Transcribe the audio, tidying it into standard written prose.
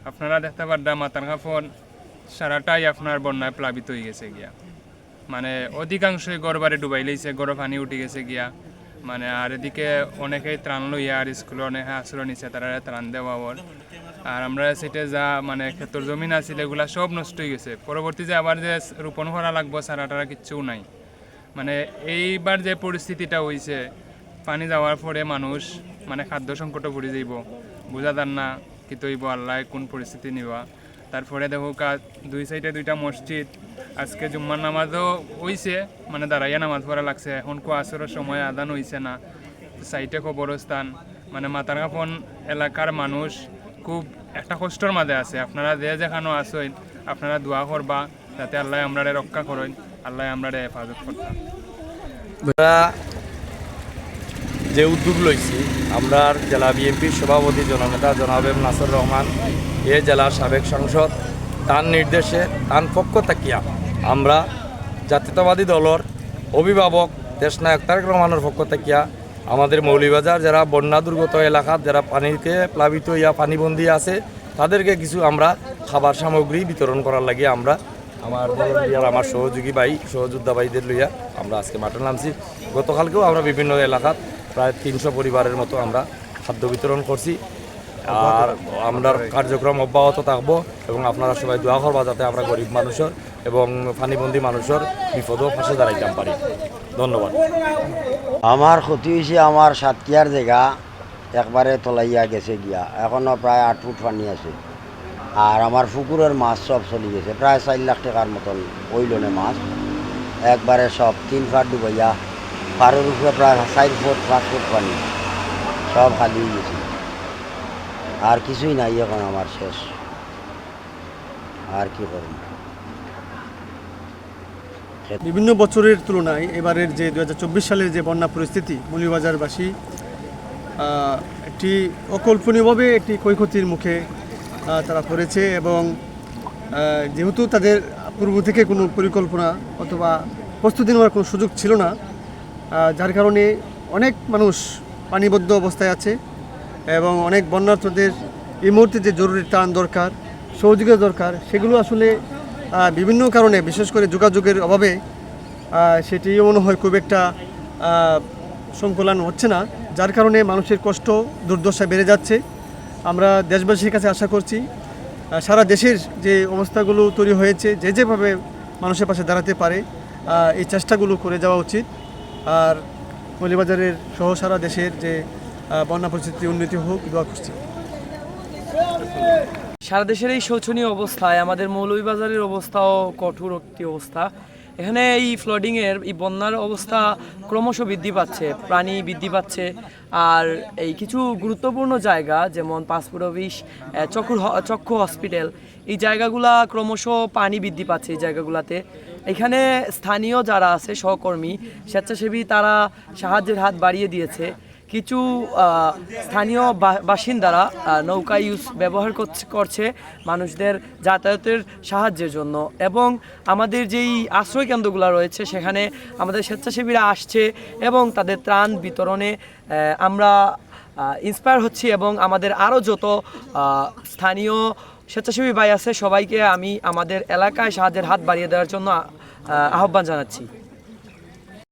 আপনারা দেখতে পারদা মাতারঘা ফোন সারাটাই আপনার বন্যায় প্লাবিত হয়ে গেছে গিয়া, মানে অধিকাংশই গড় বাড়ি ডুবাই লইছে, গড় পানি উঠে গেছে গিয়া। মানে আর এদিকে অনেকেই ত্রাণ লইয়া আর স্কুলে অনেকে আশ্রয় নিচ্ছে, তারা ত্রাণ দেওয়া ওর। আর আমরা সেটা যা মানে ক্ষেত্র জমিন আছিল এগুলা সব নষ্ট হয়ে গেছে। পরবর্তী যে আবার যে রোপণ করা লাগবো সারা টারা কিচ্ছু নাই। মানে এইবার যে পরিস্থিতিটা হয়েছে, পানি যাওয়ার পরে মানুষ মানে খাদ্য সংকটে পড়ে যাইব, বোঝা যান না কি তৈব আল্লাহ কোন পরিস্থিতি নিবা। তারপরে দেখো দুই সাইডে দুইটা মসজিদ, আজকে জুম্মার নামাজও হইছে, মানে দাঁড়াইয়া নামাজ পড়া লাগছে। এখন আসরের সময় আদান হইছে না, সাইডে কবরস্থান। মানে মাতারঘাপন এলাকার মানুষ খুব একটা কষ্টর মাঝে আছে। আপনারা যে যেখানে আসেন আপনারা দোয়া করবা যাতে আল্লাহ আমরা রক্ষা করেন, আল্লাহ আমরা হেফাজত করতাম। যে উদ্যোগ লইছি আমরা জেলা বিএনপির সভাপতি জননেতা জনাব নাসির রহমান, এ জেলার সাবেক সাংসদ, তার নির্দেশে তার পক্ষ থাকিয়া আমরা জাতীয়তাবাদী দলের অভিভাবক দেশনায়ক তারেক রহমানের পক্ষ থাকিয়া আমাদের মৌলভীবাজার যারা বন্যা দুর্গত এলাকার যারা পানিতে প্লাবিত হইয়া পানিবন্দী আছে তাদেরকে কিছু আমরা খাবার সামগ্রী বিতরণ করার লাগে আমরা আমার সহযোগী সহযোদ্ধা ভাইদের লইয়া আমরা আজকে মাঠে নামছি। গতকালকেও আমরা বিভিন্ন এলাকাত প্রায় 300 পরিবারের মতো আমরা খাদ্য বিতরণ করছি। আর আমরা কার্যক্রম অব্যাহত থাকবো এবং আপনারা সবাই দোয়া করবা যাতে আমরা গরিব মানুষের এবং পানিবন্দী মানুষের বিপদও পাশে দাঁড়াইতাম পারি। ধন্যবাদ। আমার ক্ষতি হয়েছে, আমার সাতকিয়ার জায়গা একবারে তলাইয়া গেছে গিয়া, এখনও প্রায় 8 ফুট পানি আছে। আর আমার পুকুরের মাছ সব চলে গেছে, প্রায় 4 লাখ টাকার মতন ওইলনে মাছ একবারে সব 3 ফাট ডুবাইয়া, পাড়ের উপরে প্রায় 4 ফুট 5 ফুট পানি, সব খালি হয়ে গেছে। আর কিছুই নাই, এখন আমার শেষ, আর কি করব। বিভিন্ন বছরের তুলনায় এবারের যে 2024 সালের যে বন্যা পরিস্থিতি, মৌলভীবাজারবাসী একটি অকল্পনীয়ভাবে একটি ক্ষয়ক্ষতির মুখে তারা পড়েছে। এবং যেহেতু তাদের পূর্ব থেকে কোনো পরিকল্পনা অথবা প্রস্তুতি নেওয়ার কোনো সুযোগ ছিল না, যার কারণে অনেক মানুষ পানিবদ্ধ অবস্থায় আছে এবং অনেক বন্যার্থদের এই মুহূর্তে যে জরুরি ত্রাণ দরকার, সহযোগিতা দরকার, সেগুলো আসলে বিভিন্ন কারণে, বিশেষ করে যোগাযোগের অভাবে সেটিও মনে হয় খুব একটা সংকলন হচ্ছে না, যার কারণে মানুষের কষ্ট দুর্দশা বেড়ে যাচ্ছে। আমরা দেশবাসীর কাছে আশা করছি সারা দেশের যে অবস্থাগুলো তৈরি হয়েছে, যেভাবে মানুষের পাশে দাঁড়াতে পারে এই চেষ্টাগুলো করে যাওয়া উচিত। আর মৌলভীবাজারের সহ সারা দেশের যে বন্যা পরিস্থিতি উন্নতি হোক, দোয়া করছি। সারা দেশের এই শোচনীয় অবস্থায় আমাদের মৌলভীবাজারের অবস্থাও কঠোর একটি অবস্থা। এখানে এই ফ্লাডিংয়ের এই বন্যার অবস্থা ক্রমশ বৃদ্ধি পাচ্ছে, প্রাণী বৃদ্ধি পাচ্ছে। আর এই কিছু গুরুত্বপূর্ণ জায়গা যেমন পাসপোর্ট অফিস, চক্ষু হসপিটাল, এই জায়গাগুলা ক্রমশ পানি বৃদ্ধি পাচ্ছে। এই জায়গাগুলোতে এখানে স্থানীয় যারা আছে সহকর্মী স্বেচ্ছাসেবী, তারা সাহায্যের হাত বাড়িয়ে দিয়েছে। কিছু স্থানীয় বাসিন্দারা নৌকা ব্যবহার করছে মানুষদের যাতায়াতের সাহায্যের জন্য। এবং আমাদের যেই আশ্রয় কেন্দ্রগুলো রয়েছে সেখানে আমাদের স্বেচ্ছাসেবীরা আসছে এবং তাদের ত্রাণ বিতরণে আমরা ইন্সপায়ার হচ্ছি। এবং আমাদের আরও যত স্থানীয় স্বেচ্ছাসেবী ভাই আছে সবাইকে আমি আমাদের এলাকায় সাহায্যের হাত বাড়িয়ে দেওয়ার জন্য আহ্বান জানাচ্ছি।